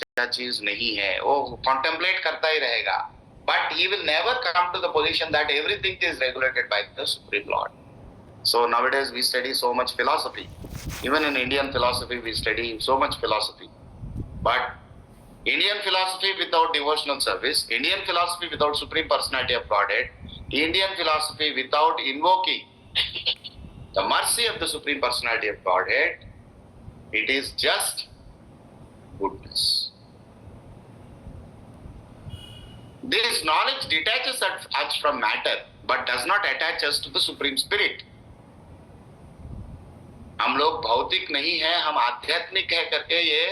अच्छा चीज नहीं है, वो कॉन्टेम्पलेट करता ही रहेगा, but he will never come to the position that everything is regulated by the supreme lord. So nowadays we study so much philosophy. Even in Indian philosophy we study so much philosophy. But Indian philosophy without devotional service, Indian philosophy without Supreme Personality of Godhead, Indian philosophy without invoking the mercy of the Supreme Personality of Godhead, it is just goodness. This knowledge detaches us from matter but does not attach us to the Supreme Spirit. हम लोग भौतिक नहीं है, हम आध्यात्मिक है करके ये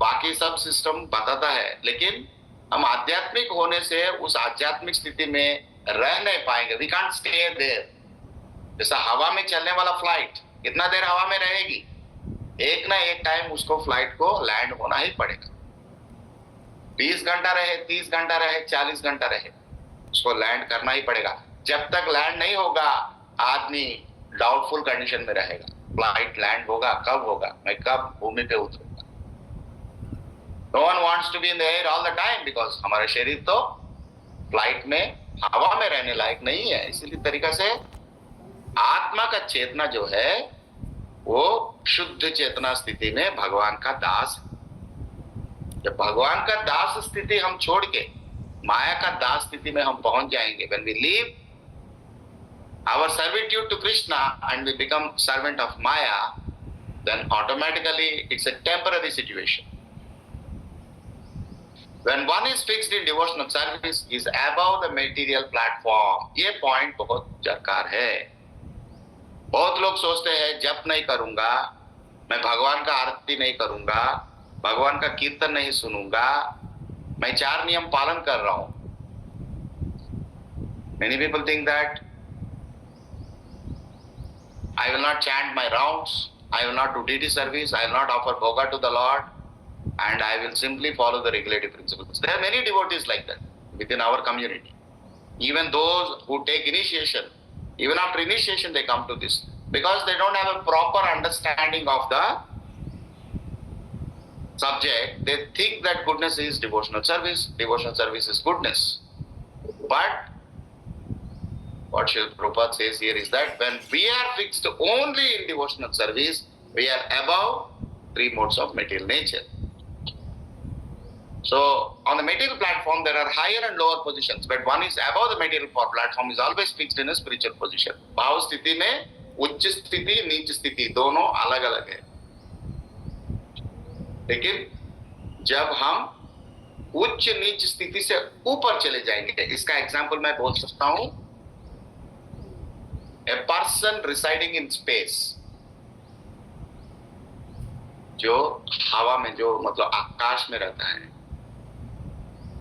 बाकी सब सिस्टम बताता है, लेकिन हम आध्यात्मिक होने से उस आध्यात्मिक स्थिति में रह नहीं पाएंगे. We can't stay there. जैसा हवा में चलने वाला फ्लाइट कितना देर हवा में रहेगी, एक ना एक टाइम उसको फ्लाइट को लैंड होना ही पड़ेगा. 20 घंटा रहे, 30 घंटा रहे, 40 घंटा रहे, उसको लैंड करना ही पड़ेगा. जब तक लैंड नहीं होगा आदमी डाउटफुल कंडीशन में रहेगा. फ्लाइट लैंड होगा, कब होगा, मैं कब भूमि पे उतरूंगा. No one wants to be in the air all the time because हमारा शरीर तो फ्लाइट में हवा में रहने लायक नहीं है. इसीलिए तरीका से आत्मा का चेतना जो है वो शुद्ध चेतना स्थिति में भगवान का दास. जब भगवान का दास स्थिति हम छोड़ के माया का दास स्थिति में हम पहुंच जाएंगे, when we leave our servitude to Krishna and we become servant of Maya, then automatically it's a temporary situation. When one is fixed in devotional service, is above the material platform. ये point बहुत दरकार है. बहुत लोग सोचते हैं जप नहीं करूंगा, मैं भगवान का आरती नहीं करूंगा, भगवान का कीर्तन नहीं सुनूंगा, मैं 4 नियम पालन कर रहा हूं. Many people think that I will not chant my rounds, I will not do deity service, I will not offer bhoga to the Lord, and I will simply follow the regulative principles. There are many devotees like that within our community. Even those who take initiation, even after initiation they come to this because they don't have a proper understanding of the subject. They think that goodness is devotional service is goodness. But what Srila Prabhupada says here is that when we are fixed only in devotional service, we are above 3 modes of material nature. So on the material platform there are higher and lower positions, but one is above the material platform is always fixed in a spiritual position. भाव स्थिति में उच्च स्थिति नीच स्थिति दोनों अलग अलग है. लेकिन जब हम उच्च नीच स्थिति से ऊपर चले जाएंगे, इसका एग्जाम्पल मैं बोल सकता हूं. A person residing in space, जो हवा में, जो मतलब आकाश में रहता है,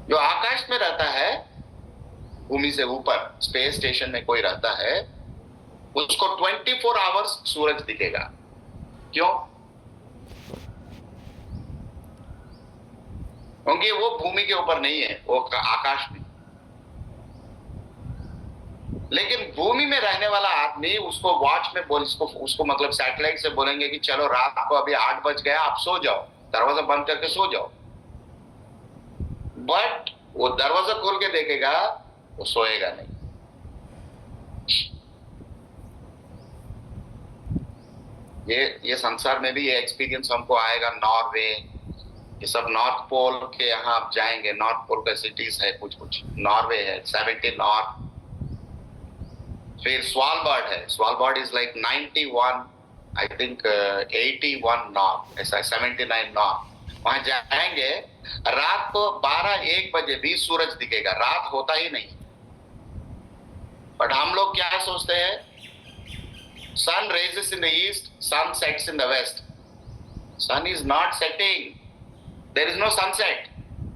जो आकाश में रहता है भूमि से ऊपर, स्पेस स्टेशन में कोई रहता है, उसको 24 आवर्स सूरज दिखेगा. क्यों? क्योंकि वो भूमि के ऊपर नहीं है, वो आकाश में. लेकिन भूमि में रहने वाला आदमी उसको वॉच में बोल, उसको मतलब सैटेलाइट से बोलेंगे कि चलो रात को अभी 8 बज गया, आप सो जाओ, दरवाजा बंद करके सो जाओ. बट वो दरवाजा खोल के देखेगा, वो सोएगा नहीं. ये संसार में भी ये एक्सपीरियंस हमको आएगा. नॉर्वे, ये सब नॉर्थ पोल के यहाँ आप जाएंगे, नॉर्थ पोल का सिटीज है कुछ नॉर्वे है, 70 नॉर्थ. फिर स्वालबर्ड है. Svalbard is like 91, I think 81 north, ऐसा 79 नॉर्थ. वहां जाएंगे, रात को 12-1 बजे भी सूरज दिखेगा, रात होता ही नहीं. बट हम लोग क्या सोचते हैं, sun rises in the east, sun sets in the west. Sun is not setting, there is no sunset.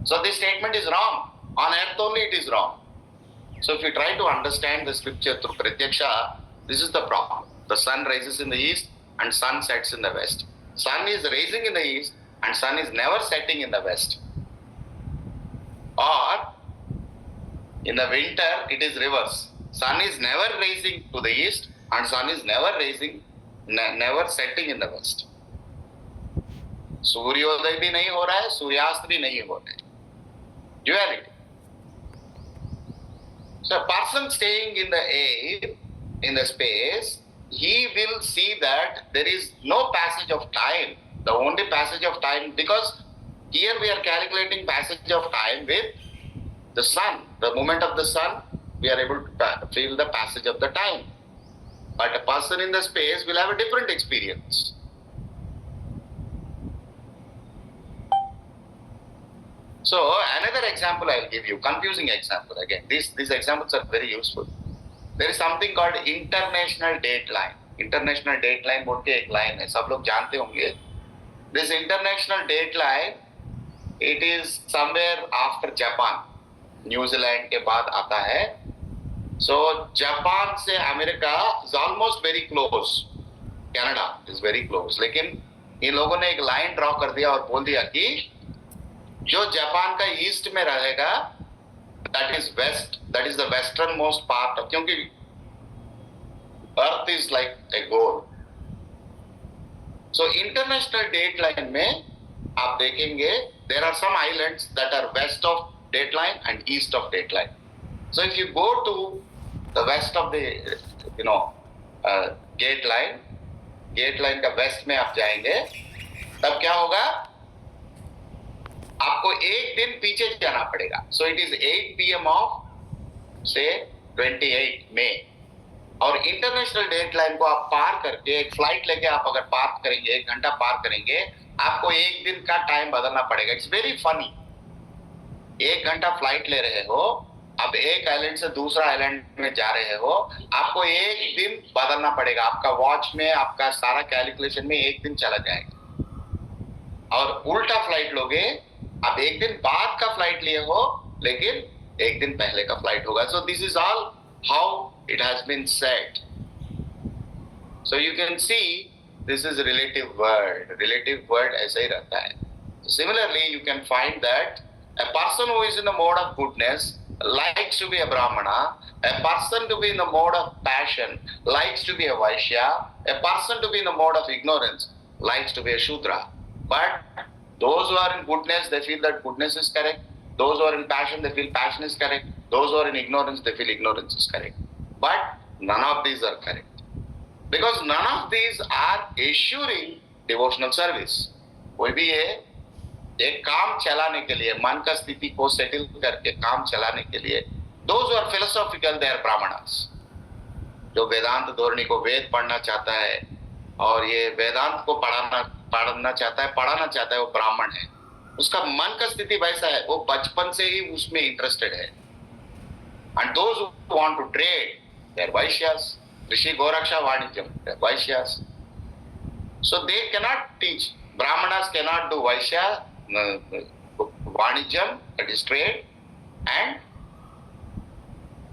So this statement is wrong. On earth only it is wrong. So if you try to understand the scripture through pratyaksha, this is the problem. The sun rises in the east and sun sets in the west. Sun is rising in the east and sun is never setting in the west. Or in the winter it is reverse. Sun is never rising to the east and sun is never setting in the west. सूर्योदय भी नहीं हो रहा है, सूर्यास्त भी नहीं हो रहा है. Duality. So a person staying in the air, in the space, he will see that there is no passage of time. The only passage of time, because here we are calculating passage of time with the sun. The movement of the sun, we are able to feel the passage of the time. But a person in the space will have a different experience. So another example I will give you, confusing example again. These examples are very useful. There is something called international date line. International date line बोल के एक line है, सब लोग जानते होंगे. This international date line, it is somewhere after Japan. New Zealand के बाद आता है. So जापान से America is almost very close. Canada is very close. लेकिन इन लोगों ने एक लाइन ड्रॉ कर दिया और बोल दिया कि जो जापान का ईस्ट में रहेगा, that is west, that is the western most part of, क्योंकि अर्थ is like a goal. So international date line में आप देखेंगे there are some islands that are west of date line and east of date line. So if you go to the west of the gate line का west में आप जाएंगे, तब क्या होगा, आपको एक दिन पीछे जाना पड़ेगा. So it is 8 PM of say 28 May. और इंटरनेशनल डेट लाइन को आप पार करके एक फ्लाइट लेके आप अगर पार करेंगे, 1 घंटा पार करेंगे, आपको एक दिन का टाइम बदलना पड़ेगा. It's very funny. 1 घंटा फ्लाइट ले रहे हो, अब एक आइलैंड से दूसरा आइलैंड में जा रहे हो, आपको एक दिन बदलना पड़ेगा. आपका वॉच में आपका सारा कैलकुलेशन में एक दिन चला जाएगा. और उल्टा फ्लाइट लोगे, आप एक दिन बाद का फ्लाइट लिए हो, लेकिन एक दिन पहले का फ्लाइट होगा. So this is all how it has been said. So you can see this is a relative word. Relative word ऐसा ही रहता है. Similarly, you can find that a person who is in the mode of goodness likes to be a Brahmana. A person to be in the mode of passion likes to be a Vaishya. A person to be in the mode of ignorance likes to be a Shudra. But those who are in goodness, they feel that goodness is correct. Those who are in passion, they feel passion is correct. Those who are in ignorance, they feel ignorance is correct. But none of these are correct. Because none of these are assuring devotional service. कोई भी ये एक काम चलाने के लिए, मन का स्थिति को सेटल करके काम चलाने के लिए, those who are philosophical, they are brahmanas. जो वेदांत धोरणी को वेद पढ़ना चाहता है और ये वेदांत को पढ़ाना चाहता है, वो ब्राह्मण है. उसका मन का स्थिति वैसा है, वो बचपन से ही उसमें इंटरेस्टेड है. And those who want to trade, they are Vaishyas. Rishi Goraksha Vanijam, they are Vaishyas. So they cannot teach. Brahmanas cannot do Vaishya, Vanijam, that is trade, and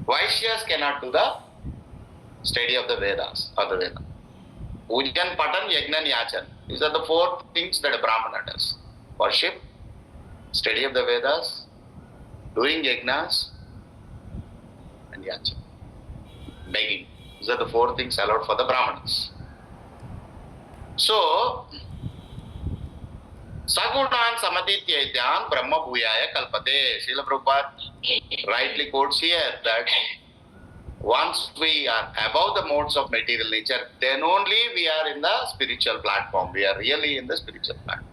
Vaishyas cannot do the study of the Vedas or the Veda. Pujan, Patan, Yajnan, Yachan. These are the 4 things that a Brahmana does. Worship, study of the Vedas, doing yajnas, and yachan. Begging. These are the 4 things allowed for the Brahmanas. So, Sagunan Samadhityaitan Brahma Bhuyaya Kalpate. Srila Prabhupada rightly quotes here that once we are above the modes of material nature, then only we are in the spiritual platform. We are really in the spiritual platform.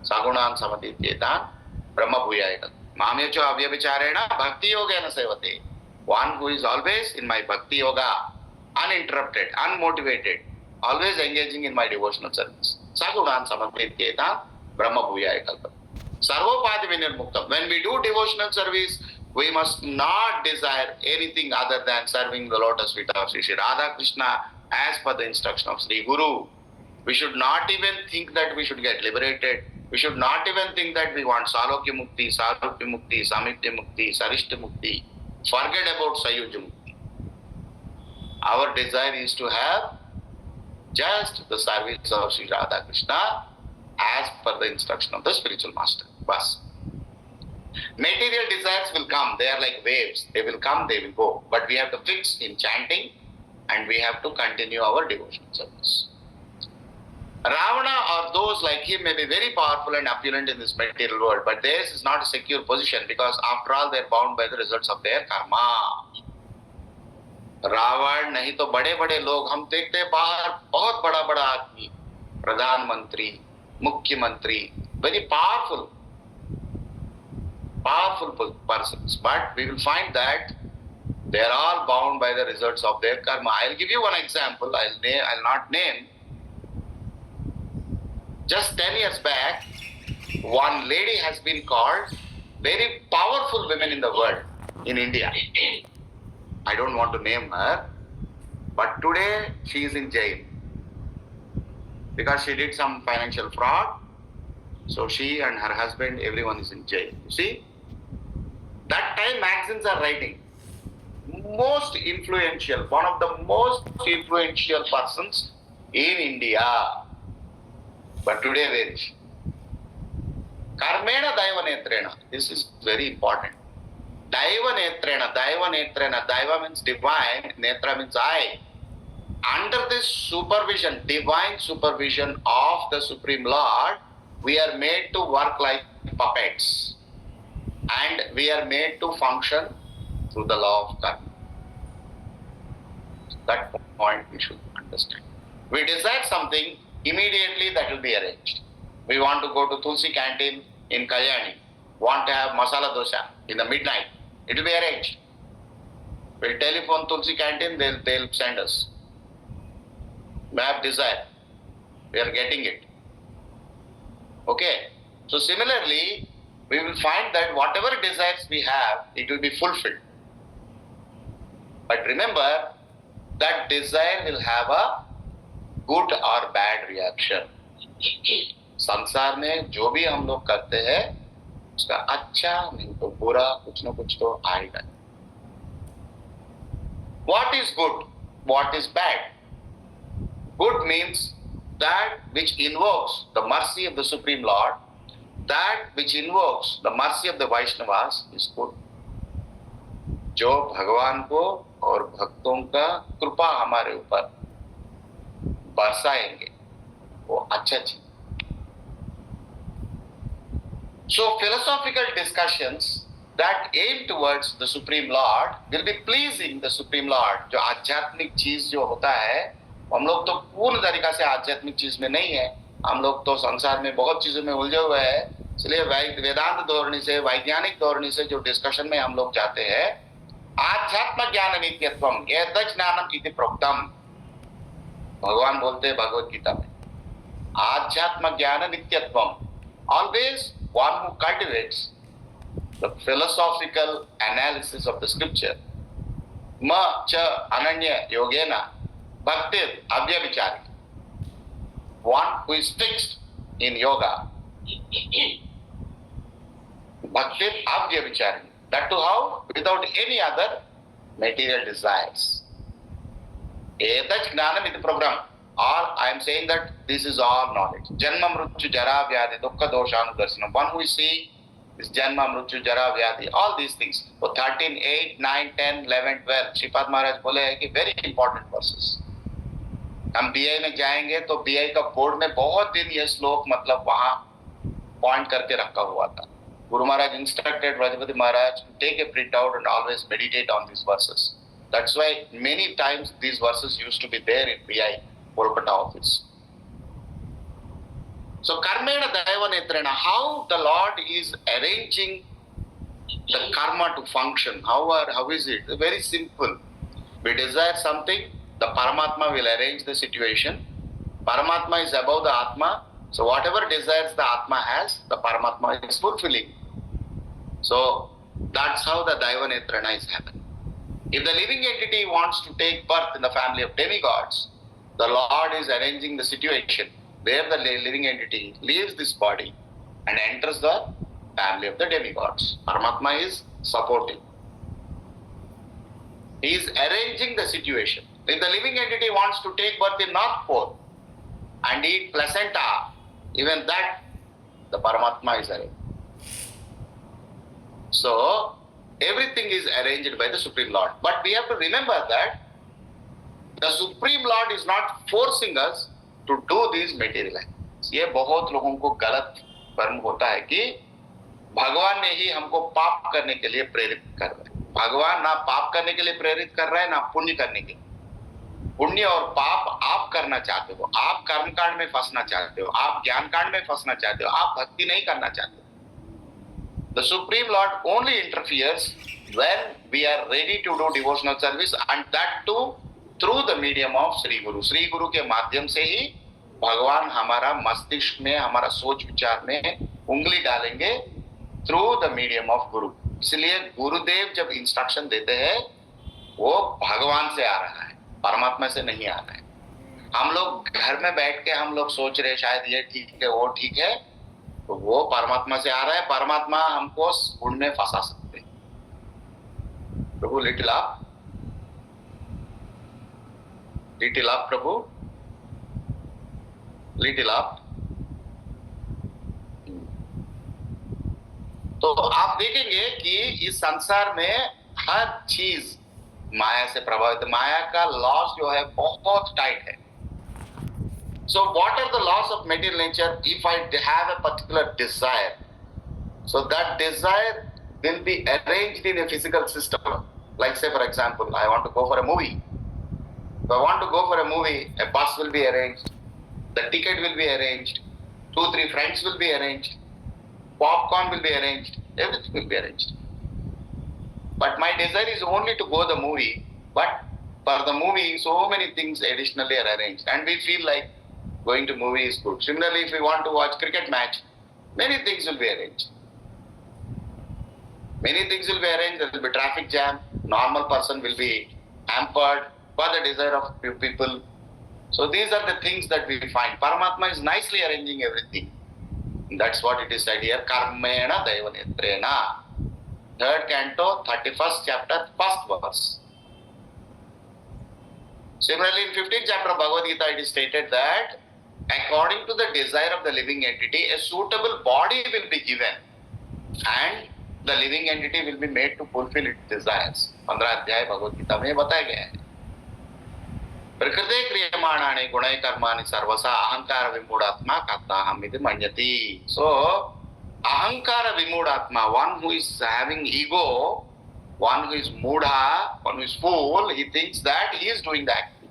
Sagunan Samadhityaitan Brahma Bhuyaya Kalpate. Mamyacho Avyabhicharena Bhakti Yogena Sevate. One who is always in my bhakti yoga, uninterrupted, unmotivated, always engaging in my devotional service. Sagunan Samadhityaitan Brahma Bhuyaya Kalpate. Sarvopadi Vinirmuktam. When we do devotional service, we must not desire anything other than serving the lotus feet of Sri Radha Krishna as per the instruction of Sri Guru. We should not even think that we should get liberated. We should not even think that we want Salokya Mukti, Sarupya Mukti, Samipya Mukti, Sarishta Mukti. Forget about Sayuja Mukti. Our desire is to have just the service of Sri Radha Krishna as per the instruction of the spiritual master. Bas. Material desires will come. They are like waves. They will come, they will go. But we have to fix in chanting and we have to continue our devotional service. Ravana or those like him may be very powerful and opulent in this material world, but theirs is not a secure position because after all they are bound by the results of their karma. Ravan नहीं तो बड़े बड़े लोग हम देखते हैं बाहर, बहुत बड़ा बड़ा आदमी, प्रधानमंत्री, मुख्यमंत्री, very powerful persons, but we will find that they are all bound by the results of their karma. I'll give you one example. I'll not name. Just 10 years back, one lady has been called very powerful women in the world in India. I don't want to name her, but today she is in jail because she did some financial fraud. So she and her husband, everyone is in jail. You see, that time magazines are writing most influential, one of the most influential persons in India. But today where is she? Karmena Daiva Netrena. This is very important. Daiva Netrena. Daiva means divine, Netra means eye. Under this supervision, divine supervision of the Supreme Lord, we are made to work like puppets. And we are made to function through the law of karma. That point we should understand. We desire something, immediately that will be arranged. We want to go to Tulsi canteen in Kalyani, want to have masala dosa in the midnight, it will be arranged. We'll telephone Tulsi canteen, they'll send us. We have desire, we are getting it. Okay, so similarly, we will find that whatever desires we have, it will be fulfilled. But remember, that desire will have a good or bad reaction. संसार में जो भी हम लोग करते हैं उसका अच्छा नहीं तो बुरा कुछ ना कुछ तो आएगा. What is good? What is bad? Good means that which invokes the mercy of the Supreme Lord, that which invokes the mercy of the Vaishnavas is good. जो भगवान को और भक्तों का कृपा हमारे ऊपर बरसाएंगे वो अच्छा चीज. So philosophical discussions that aim towards the Supreme Lord will be pleasing the Supreme Lord. जो आध्यात्मिक चीज जो होता है, हम लोग तो पूर्ण तरीका से आध्यात्मिक चीज में नहीं है. हम लोग तो संसार में बहुत चीजों में उलझे हुए हैं. इसलिए वेदांत धोरणी से, वैज्ञानिक धोरणी से जो डिस्कशन में हम लोग जाते हैं, आध्यात्म ज्ञान नित्यत्वम एतज् ज्ञानम इति प्रोक्तम, भगवान बोलते हैं भगवत गीता में, आध्यात्म ज्ञान नित्यत्वम. Always one who cultivates the philosophical analysis of the scripture, ma cha ananya yogena bhaktir avyabhichari, one who is fixed in yoga, bhaktir avyabhichari, that too how? Without any other material desires. Etat jnanam iti program. All I am saying that this is all knowledge. Janma mrityu jara vyadhi dukkha doshanu darsanam. One who is seeing is janma mrityu jara vyadhi. All these things. So 13, 8, 9, 10, 11, 12. Shripad Maharaj बोले हैं कि very important verses. हम BI में जाएंगे तो BI का board में बहुत दिन ये श्लोक मतलब वहाँ पॉइंट करके रखा हुआ था. Guru Maharaj instructed Vrajapati Maharaj to take a printout and always meditate on these verses. That's why many times these verses used to be there in BI. Kolkata office. So karmena daiva netrena, how the Lord is arranging the karma to function. How is it? Very simple. We desire something, the Paramatma will arrange the situation. Paramatma is above the Atma, so whatever desires the Atma has, the Paramatma is fulfilling. So that's how the daiva netrena is happening. If the living entity wants to take birth in the family of demigods, the Lord is arranging the situation where the living entity leaves this body and enters the family of the demigods. Paramatma is supporting. He is arranging the situation. If the living entity wants to take birth in North Pole and eat placenta, even that the Paramatma is arranging. So everything is arranged by the Supreme Lord. But we have to remember that the Supreme Lord is not forcing us to do these material acts. ये बहुत लोगों को गलत भ्रम होता है कि भगवान ने ही हमको पाप करने के लिए प्रेरित कर रहा है। भगवान ना पाप करने के लिए प्रेरित कर रहा है, ना पुण्य करने के लिए। पुण्य और पाप आप करना चाहते हो, आप कर्म कांड में फंसना चाहते हो, आप ज्ञान कांड में फंसना चाहते हो, आप भक्ति नहीं करना चाहते। The Supreme Lord only interferes when we are ready to do devotional service, and that too through the medium of Sri Guru. Sri Guru के माध्यम से ही भगवान हमारा मस्तिष्क में, हमारा सोच विचार में उंगली डालेंगे, through the medium of Guru. इसलिए गुरुदेव जब इंस्ट्रक्शन देते हैं वो भगवान से आ रहा है, परमात्मा से नहीं आ रहा है। हम लोग घर में बैठ के हम लोग सोच रहे शायद ये ठीक है, वो ठीक है, तो वो परमात्मा से आ रहा है। परमात्मा हमको गुण में फंसा सकते हैं। प्रभु लिटिल आप प्रभु लिटिल आप। तो आप देखेंगे कि इस संसार में हर चीज माया से प्रभावित। माया का लॉस जो है बहुत टाइट है। So what are the laws of material nature? If I have a particular desire, so that desire will be arranged in a physical system. Like say for example, I want to go for a movie. If I want to go for a movie, a bus will be arranged, the ticket will be arranged, 2-3 friends will be arranged, popcorn will be arranged, everything will be arranged. But my desire is only to go the movie, but for the movie so many things additionally are arranged and we feel like going to movie is good. Similarly, if we want to watch cricket match, many things will be arranged. Many things will be arranged. There will be traffic jam. Normal person will be hampered for the desire of few people. So these are the things that we find. Paramatma is nicely arranging everything. That's what it is said here. Karmena Daivanetrena. 3rd canto, 31st chapter, 1st verse. Similarly, in 15th chapter of Bhagavad Gita, it is stated that according to the desire of the living entity, a suitable body will be given and the living entity will be made to fulfill its desires. 15 अध्याय भगवद गीता में बताया गया है। प्रकृते क्रियमाणानि गुणै कर्माणि सर्वसा अहंकार विमूढ़ात्मा कात्ताहमिति मन्यति। So, ahankara vimudatma, one who is having ego, one who is mudha, one who is fool, he thinks that he is doing the activity.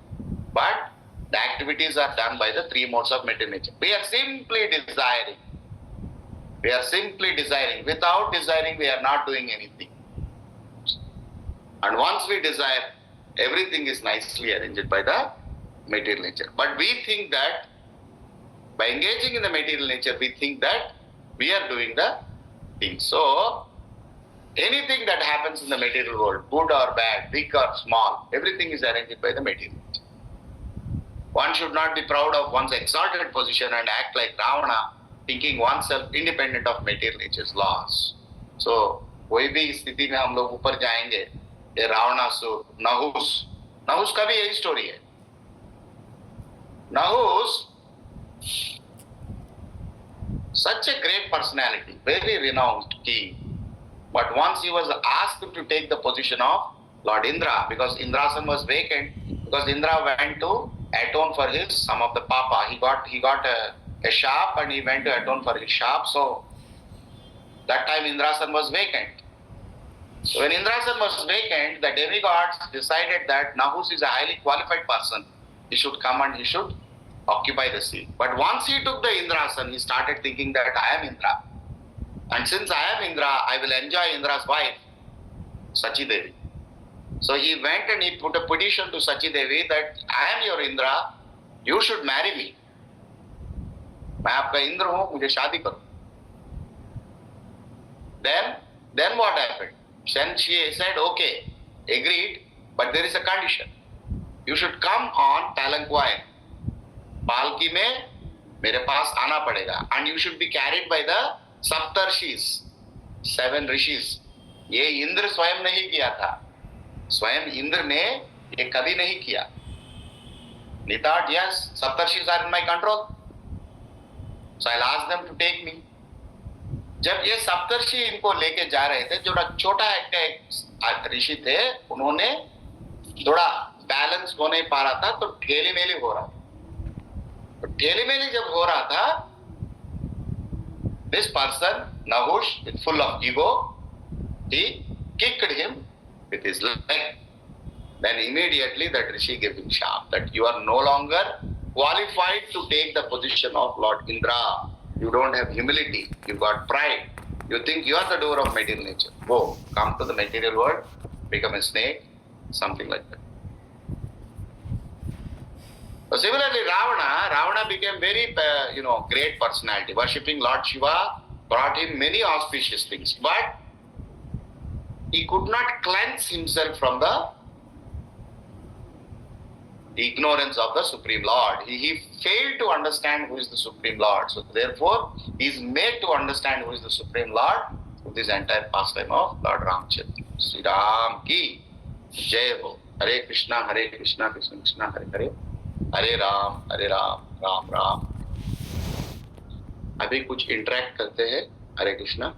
But the activities are done by the 3 modes of material nature. We are simply desiring. We are simply desiring. Without desiring, we are not doing anything. And once we desire, everything is nicely arranged by the material nature. But we think that by engaging in the material nature, we think that we are doing the thing. So, anything that happens in the material world, good or bad, big or small, everything is arranged by the material nature. One should not be proud of one's exalted position and act like Ravana, thinking oneself independent of material nature's laws. So, कोई भी स्थिति में हम लोग ऊपर जाएंगे, ये रावणासुर, नहुस का भी यही स्टोरी है। Nahus, such a great personality, very renowned king. But once he was asked to take the position of Lord Indra, because Indrasan was vacant, because Indra went to atone for his some of the papa. He got a sharp and he went to atone for his sharp. So that time Indrasan was vacant. So when Indrasan was vacant, the demigods decided that Nahus is a highly qualified person. He should come and he should occupy the seat. But once he took the Indrasan, he started thinking that I am Indra. And since I am Indra, I will enjoy Indra's wife, Sachi Devi. So he went and he put a petition to Sachi Devi that I am your Indra, you should marry me. मैं आपका इंद्र हूं, मुझे शादी करो. Then what happened? Then she said, okay, agreed, but there is a condition. You should come on palanquin. पालकी में मेरे पास आना पड़ेगा. And you should be carried by the सप्तर्षिस, 7 ऋषिस. ये इंद्र स्वयं नहीं किया था. स्वयं इंद्र ने ये कभी नहीं किया. He thought, yes, सप्तर्षिस are in my control. So I'll ask them to take me. जब ये सप्तर्षि इनको लेके जा रहे थे, जो छोटा एक ऋषि थे, उन्होंने थोड़ा बैलेंस हो नहीं पा रहा था, तो ठेली मेली हो रहा था. तो ठेलीमेली जब हो रहा था, this person Nahush, with full of ego, he kicked him with his leg. Then immediately that Rishi gave him sharp that you are no longer qualified to take the position of Lord Indra. You don't have humility. You got pride. You think you are the doer of material nature. Go, come to the material world, become a snake, something like that. So similarly, Ravana became very, great personality. Worshipping Lord Shiva brought him many auspicious things, but he could not cleanse himself from the ignorance of the Supreme Lord. He failed to understand who is the Supreme Lord. So therefore, he is made to understand who is the Supreme Lord through this entire pastime of Lord Ramchandra. Sri Ram ki Jai Ho. Hare Krishna, Krishna Krishna, Hare Hare. Hare Ram, Ram Ram. अभी कुछ interact करते हैं. हरे Krishna.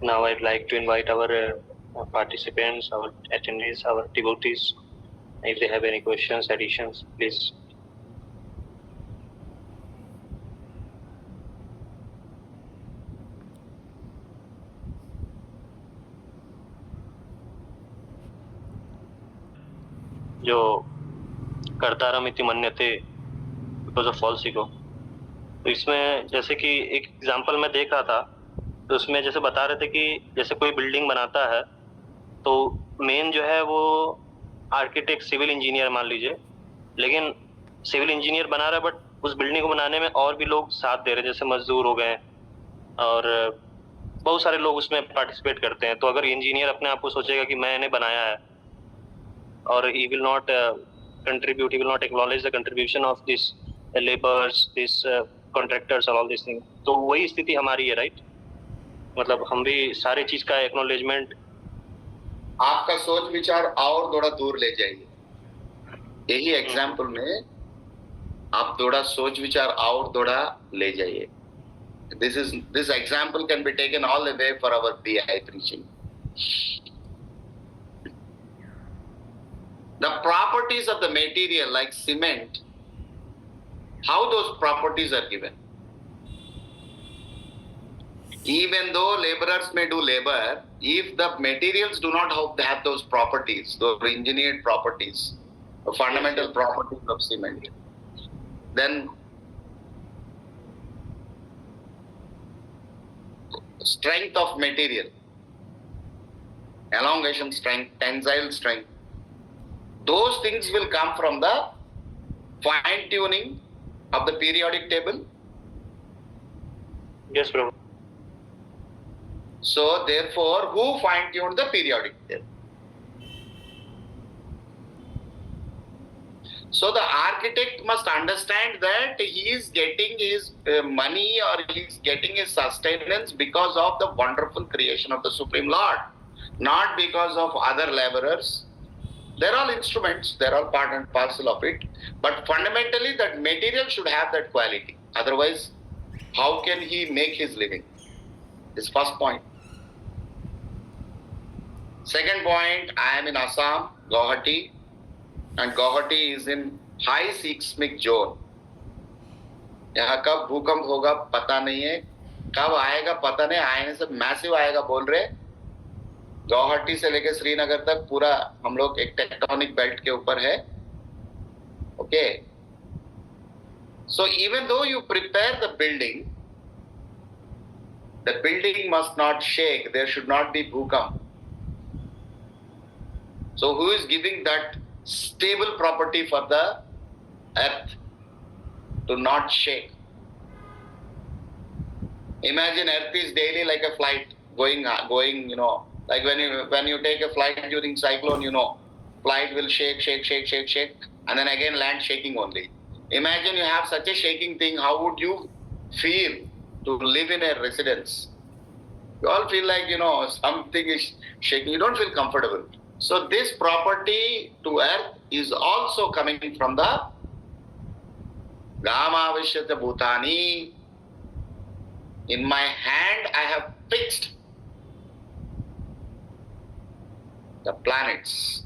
Now I'd like to invite our participants, our attendees, our devotees. If they have any questions, additions, please. जो कर्तारम इति मन्यते because of false ego, तो इसमें जैसे कि एक एग्जांपल मैं देख रहा था, तो उसमें जैसे बता रहे थे कि जैसे कोई बिल्डिंग बनाता है तो मेन जो है वो आर्किटेक्ट सिविल इंजीनियर मान लीजिए, लेकिन सिविल इंजीनियर बना रहा है बट उस बिल्डिंग को बनाने में और भी लोग साथ दे रहे हैं, जैसे मजदूर हो गए और बहुत सारे लोग उसमें पार्टिसिपेट करते हैं. तो अगर इंजीनियर अपने आप को सोचेगा कि मैंने बनाया है और he will not contribute, he will not acknowledge the contribution of this laborers, this contractors और all these things, तो वही स्थिति हमारी है, राइट? मतलब हम भी सारे चीज का एक्नॉलेजमेंट. आपका सोच विचार और थोड़ा दूर ले जाइए. यही एग्जाम्पल में आप थोड़ा सोच विचार और थोड़ा ले जाइए. This example can be taken all the way for our BI preaching. The properties of the material like cement, how those properties are given. Even though laborers may do labor, if the materials do not have those properties, those engineered properties, the fundamental properties of cement, then strength of material, elongation strength, tensile strength, those things will come from the fine tuning of the periodic table. Yes, Prabhu. So therefore, who fine tuned the periodic table? So the architect must understand that he is getting his money or he is getting his sustenance because of the wonderful creation of the Supreme Lord, not because of other laborers. They're all instruments, they're all part and parcel of it. But fundamentally, that material should have that quality. Otherwise, how can he make his living? This first point. Second point, I am in Assam, Guwahati, and Guwahati is in high seismic zone. यहाँ कब भूकंप होगा पता नहीं है, कब आएगा पता नहीं, आने से मैसिव आएगा बोल रहे. गुवाहाटी से लेकर श्रीनगर तक पूरा हम लोग एक टेक्टोनिक बेल्ट के ऊपर है. Okay, so even though you prepare the building must not shake, there should not be भूकंप. So who is giving that stable property for the earth to not shake? Imagine earth is daily like a flight going, like when you take a flight during cyclone, flight will shake, and then again land shaking only. Imagine you have such a shaking thing, how would you feel to live in a residence? You all feel like, something is shaking, you don't feel comfortable. So this property to earth is also coming from the Gama Vishyata Bhutani. In my hand I have fixed the planets.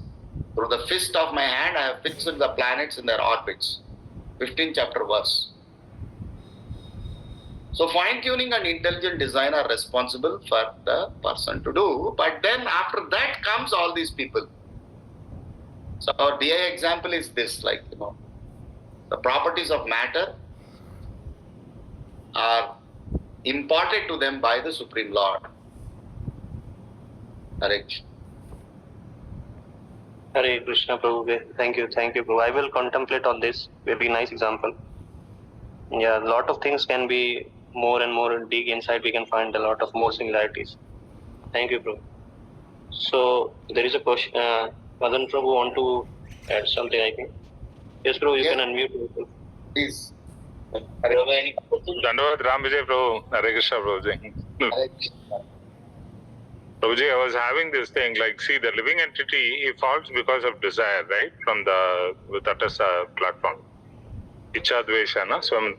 Through the fist of my hand, I have fixed the planets in their orbits. 15th chapter verse. So fine-tuning and intelligent design are responsible for the person to do, but then after that comes all these people. So our DI example is this, like, the properties of matter are imparted to them by the Supreme Lord. Correct. Hare Krishna Prabhu. Thank you, Prabhu. I will contemplate on this. Very nice example. Yeah, a lot of things can be more and more dig inside. We can find a lot of more similarities. Thank you, Prabhu. So there is a question. Madan Prabhu want to add something, I think. Yes, Prabhu, you Yes. can unmute yourself. Please. Dandavad Ramvijay Prabhu, Hare Krishna Prabhuji. Prabhuji, I was having this thing, like, see, the living entity, he falls because of desire, right? From the Tatasa platform. Icha Dvesha,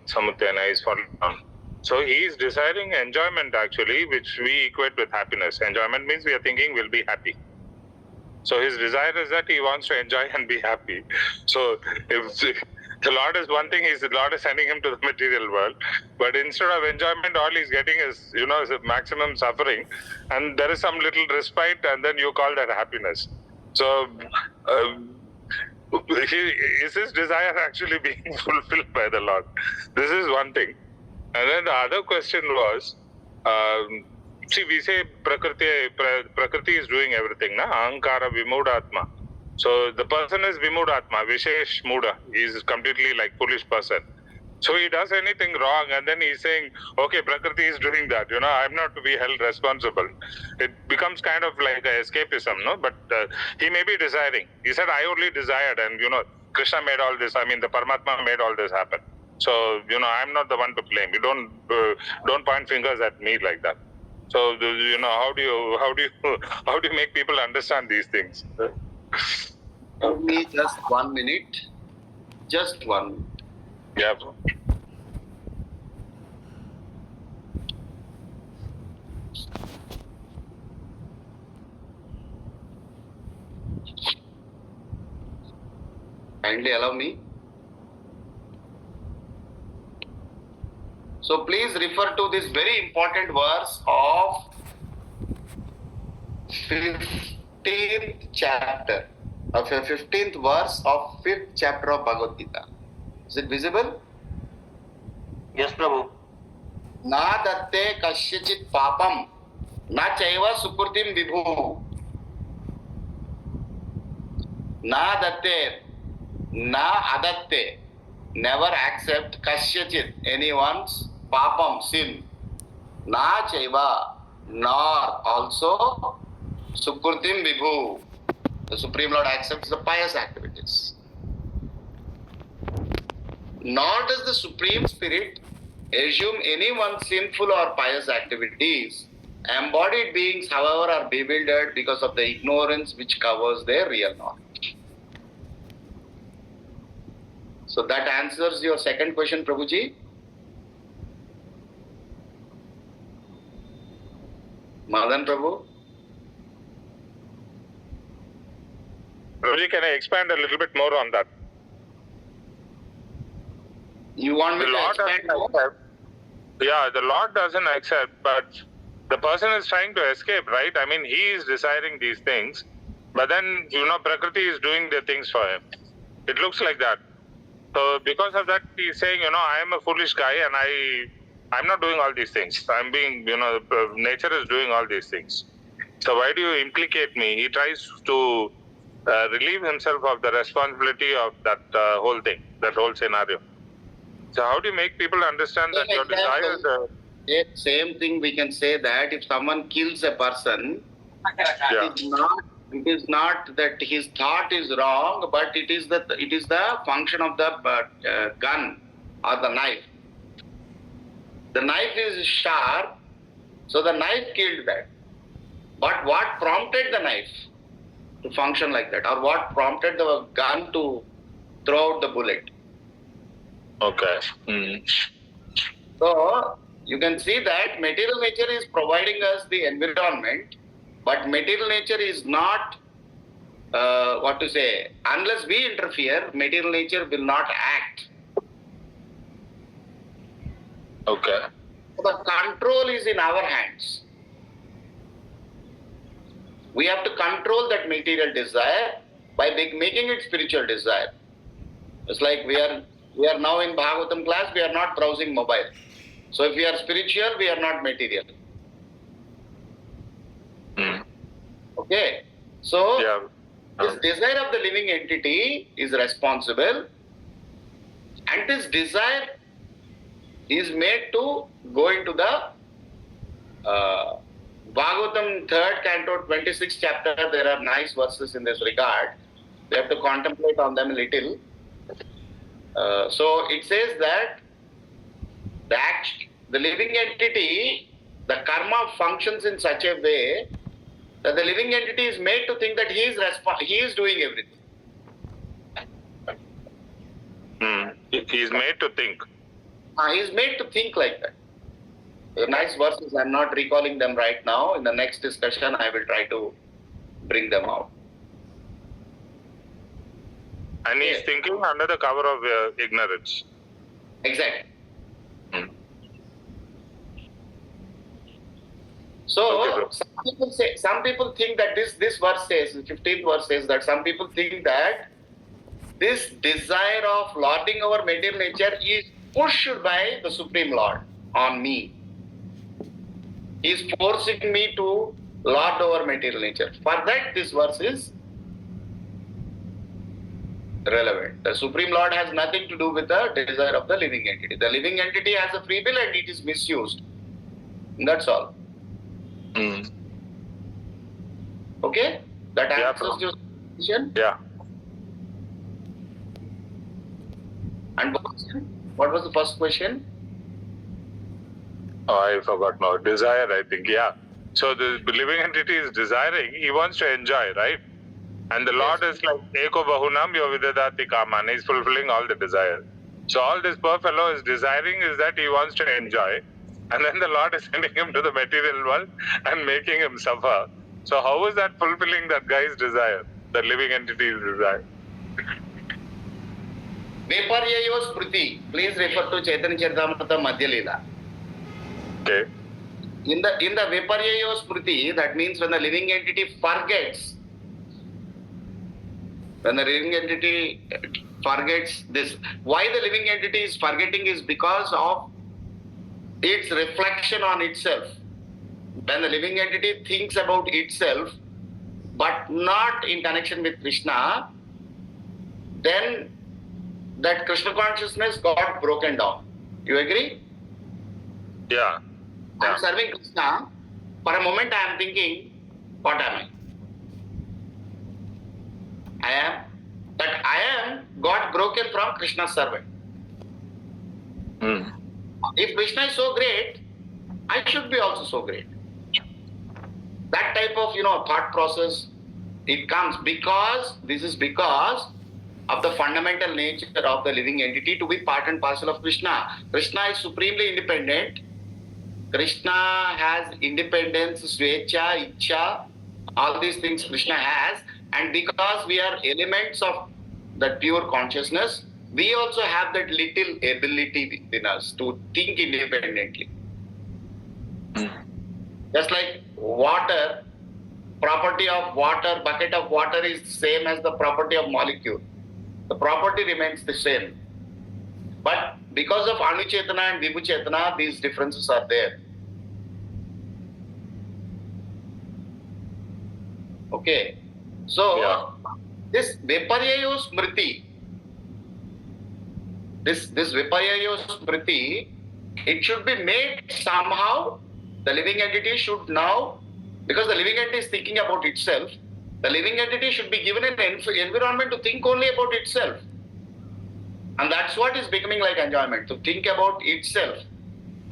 Samuddayana is falling down. So he is desiring enjoyment, actually, which we equate with happiness. Enjoyment means we are thinking we'll be happy. So his desire is that he wants to enjoy and be happy. So if the Lord is one thing, the Lord is sending him to the material world. But instead of enjoyment, all he's getting is, is a maximum suffering. And there is some little respite, and then you call that happiness. So is his desire actually being fulfilled by the Lord? This is one thing. And then the other question was, see, we say Prakriti is doing everything, na? Ahankara Vimudatma. So the person is Vimudatma, Vishesh Muda. He is completely like foolish person. So he does anything wrong, and then he's saying, okay, Prakriti is doing that, I'm not to be held responsible. It becomes kind of like escapism, no? But he may be desiring. He said, I only desired, and Krishna made all this, the Paramatma made all this happen. So, I'm not the one to blame. You don't point fingers at me like that. So, how do you make people understand these things? Give me just 1 minute. Just 1 minute. Yeah. Kindly allow me. So please refer to this very important verse of 15th chapter, of the 15th verse of 5th chapter of Bhagavad Gita. Is it visible? Yes, Prabhu. Na datte kasyachit papam, na chaiva sukurtim vibhu. Na datte, na adatte, never accept kasyachit, anyone's papam, sin. Na chaiva, nor also sukurtim vibhu. The Supreme Lord accepts the pious activities. Nor does the Supreme Spirit assume anyone's sinful or pious activities. Embodied beings, however, are bewildered because of the ignorance which covers their real knowledge. So that answers your second question, Prabhuji. Madan Prabhu. Prabhuji, can I expand a little bit more on that? You want me to expand more? Yeah, the Lord doesn't accept, but the person is trying to escape, right? He is desiring these things, but then, Prakriti is doing the things for him. It looks like that. So because of that, he's saying, I am a foolish guy and I'm not doing all these things. I'm being, nature is doing all these things. So why do you implicate me? He tries to relieve himself of the responsibility of that whole thing, that whole scenario. So how do you make people understand that your desires? Same thing we can say that if someone kills a person, Yeah. it is not that his thought is wrong, but it is the function of the gun or the knife. The knife is sharp, so the knife killed that. But what prompted the knife to function like that, or what prompted the gun to throw out the bullet? Okay. So you can see that material nature is providing us the environment, but material nature is not unless we interfere, material nature will not act. Okay. The control is in our hands. We have to control that material desire by making it spiritual desire. It's like we are now in Bhagavatam class, we are not browsing mobile. So if we are spiritual, we are not material. Okay? So this desire of the living entity is responsible, and this desire is made to go into the Bhagavatam 3rd canto 26th chapter. There are nice verses in this regard. We have to contemplate on them a little. So it says that the living entity, the karma functions in such a way that the living entity is made to think that he is doing everything. He is made to think. He is made to think like that. The nice verses, I am not recalling them right now. In the next discussion, I will try to bring them out. And he is thinking under the cover of ignorance. Exactly. So, some people think that this verse says, the 15th verse says that some people think that this desire of lording over material nature is pushed by the Supreme Lord on me. He is forcing me to lord over material nature. For that, this verse is relevant. The Supreme Lord has nothing to do with the desire of the living entity. The living entity has a free will and it is misused. That's all. Okay? That answers your question? Yeah. And what was the first question? Oh, I forgot now. Desire, I think. Yeah. So the living entity is desiring. He wants to enjoy, right? And the Lord is like, Eko bahunam yo vidadati kaman. He's fulfilling all the desire. So all this poor fellow is desiring is that he wants to enjoy. And then the Lord is sending him to the material world and making him suffer. So how is that fulfilling that guy's desire? The living entity's desire. Viparyayo Smriti. Please refer to Chaitanya Charitamrita Madhya Leela. Okay. In the Viparyayo Smriti, that means when the living entity forgets. When the living entity forgets this. Why the living entity is forgetting is because of its reflection on itself. When the living entity thinks about itself, but not in connection with Krishna, then that Krishna consciousness got broken down. You agree? Yeah. I am serving Krishna. For a moment I am thinking, what am I? I am got broken from Krishna's servant. If Krishna is so great, I should be also so great. That type of thought process, it comes because of the fundamental nature of the living entity to be part and parcel of Krishna. Krishna is supremely independent. Krishna has independence, svecha, ichcha, all these things Krishna has, and because we are elements of that pure consciousness, we also have that little ability within us to think independently. Just like water, property of water, bucket of water is same as the property of molecule. The property remains the same. But because of Anu Chetana and Vibhu Chetana, these differences are there. Okay. So, this Viparyayo Smriti, this Viparyayo Smriti, it should be made somehow. The living entity should now, because the living entity is thinking about itself, the living entity should be given an environment to think only about itself. And that's what is becoming like enjoyment, to think about itself.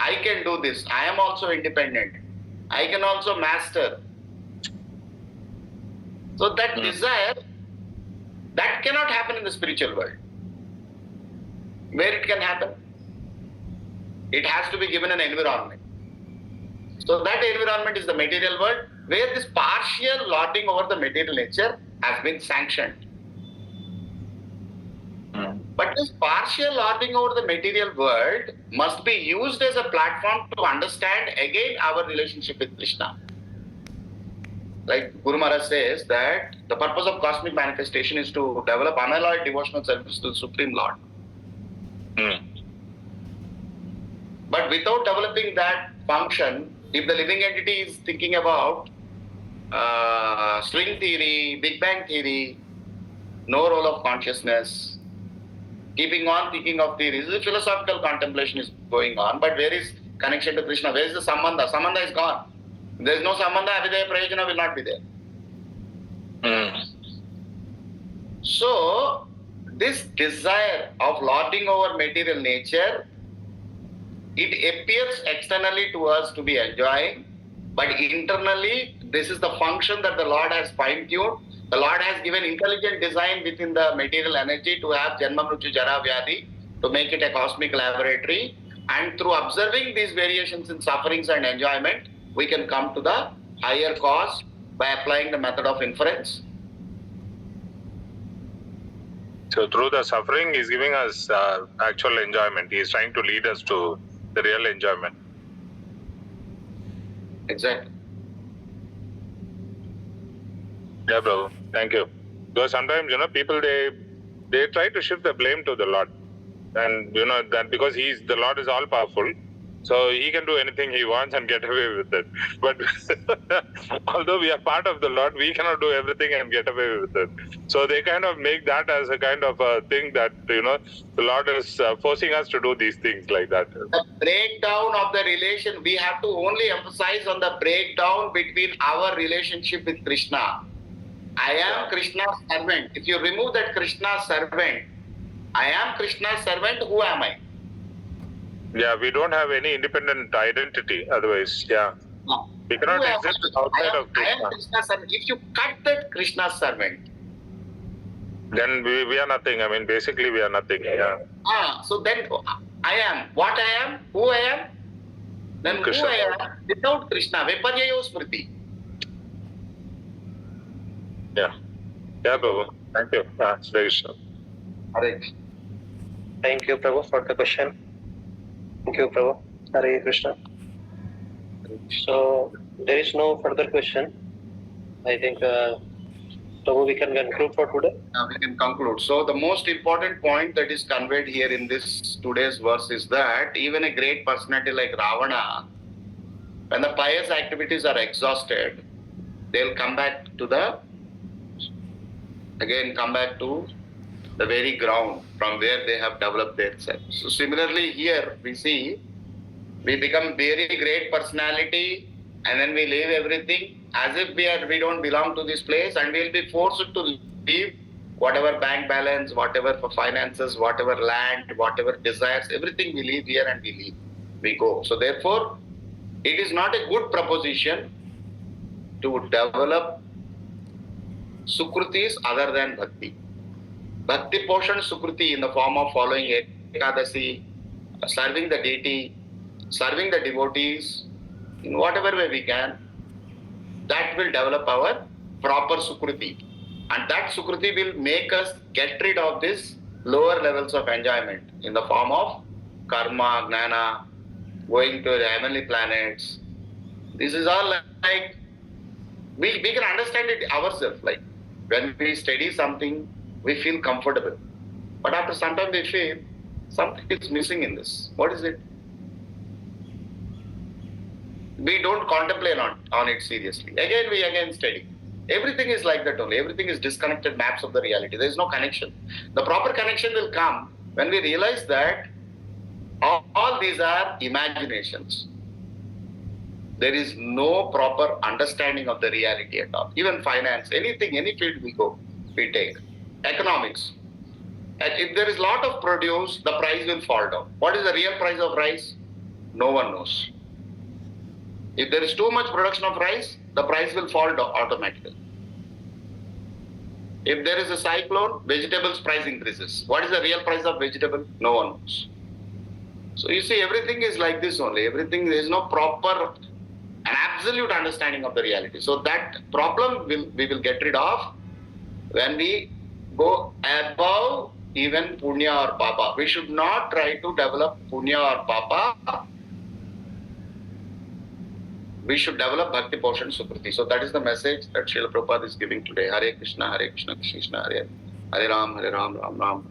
I can do this. I am also independent. I can also master. So that desire, that cannot happen in the spiritual world. Where it can happen? It has to be given an environment. So that environment is the material world, where this partial lording over the material nature has been sanctioned. But this partial lording over the material world must be used as a platform to understand again our relationship with Krishna. Like Guru Maharaj says that the purpose of cosmic manifestation is to develop unalloyed devotional service to the Supreme Lord. But without developing that function, if the living entity is thinking about string theory, Big Bang theory, no role of consciousness, keeping on thinking of theories, the philosophical contemplation is going on, but where is connection to Krishna? Where is the sambandha? Sambandha is gone. There is no sambandha, avidya prayojana will not be there. So, this desire of lording over material nature, it appears externally to us to be enjoying, but internally, this is the function that the Lord has fine-tuned. The Lord has given intelligent design within the material energy to have Janma Mrityu Jara Vyadhi, to make it a cosmic laboratory. And through observing these variations in sufferings and enjoyment, we can come to the higher cause by applying the method of inference. So through the suffering, he's giving us actual enjoyment. He is trying to lead us to the real enjoyment. Exactly. Yeah, Prabhu. Thank you. Because sometimes, people, they try to shift the blame to the Lord. And, that because the Lord is all powerful, so he can do anything he wants and get away with it. But although we are part of the Lord, we cannot do everything and get away with it. So they kind of make that as a kind of a thing that, the Lord is forcing us to do these things like that. The breakdown of the relation, we have to only emphasize on the breakdown between our relationship with Krishna. I am Krishna's servant. If you remove that Krishna's servant, I am Krishna's servant, who am I? Yeah, we don't have any independent identity otherwise. Yeah. No. We cannot exist outside of I Krishna. am Krishna's servant. If you cut that Krishna's servant, then we are nothing. I mean, basically we are nothing. Yeah. So then I am. What I am? Who I am? Then Krishna. who I am without Krishna? Viparyayo smriti. Yeah. Yeah, Prabhu. Thank you. It's very sure. Correct. Thank you, Prabhu, for the question. Thank you, Prabhu. Hare Krishna. So, there is no further question. I think, Prabhu, we can conclude for today. We can conclude. So the most important point that is conveyed here in this today's verse is that even a great personality like Ravana, when the pious activities are exhausted, they'll come back to the very ground from where they have developed themselves. So similarly here we see we become very great personality and then we leave everything as if we don't belong to this place, and we'll be forced to leave whatever bank balance, whatever for finances, whatever land, whatever desires, everything we leave here and we go. So therefore, it is not a good proposition to develop sukrutis other than bhakti. Bhakti poshan sukruti in the form of following Ekadasi, serving the deity, serving the devotees, in whatever way we can, that will develop our proper sukruti. And that sukruti will make us get rid of this lower levels of enjoyment in the form of karma, gnana, going to the heavenly planets. This is all like, we can understand it ourselves. Like when we study something, we feel comfortable. But after some time we feel something is missing in this. What is it? We don't contemplate on it seriously. We study. Everything is like that only. Everything is disconnected maps of the reality. There is no connection. The proper connection will come when we realize that all these are imaginations. There is no proper understanding of the reality at all. Even finance, anything, any field we take. Economics. And if there is a lot of produce, the price will fall down. What is the real price of rice? No one knows. If there is too much production of rice, the price will fall down automatically. If there is a cyclone, vegetables price increases. What is the real price of vegetable? No one knows. So you see, everything is like this only. Everything, there is no proper, an absolute understanding of the reality. So that problem we will get rid of when we go above even punya or papa, we should not try to develop punya or papa. We should develop bhakti portion sukriti. So that is the message that Srila Prabhupada is giving today. Hare Krishna, Krishna Krishna, Hare Ram, Ram Ram.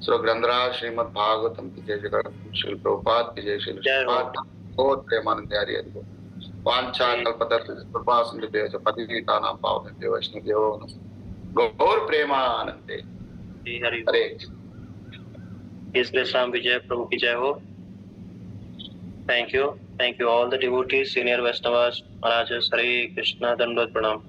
So Granthara Srimad Bhagavatam ki jai, Srila Prabhupada ki jai, Srila Prabhupada Gaur Premanande Hare Hare. Vancha kalpatarthi Prabhupada Sindhya Patita Nam Pavante Vaishnav Devo Gaur Premanande Hare Hare. His grace Ramvijay Prabhu ki jai ho. Thank you all the devotees, senior Vaishnavas, Maharajas. Hare Krishna, Dandavat Pranam.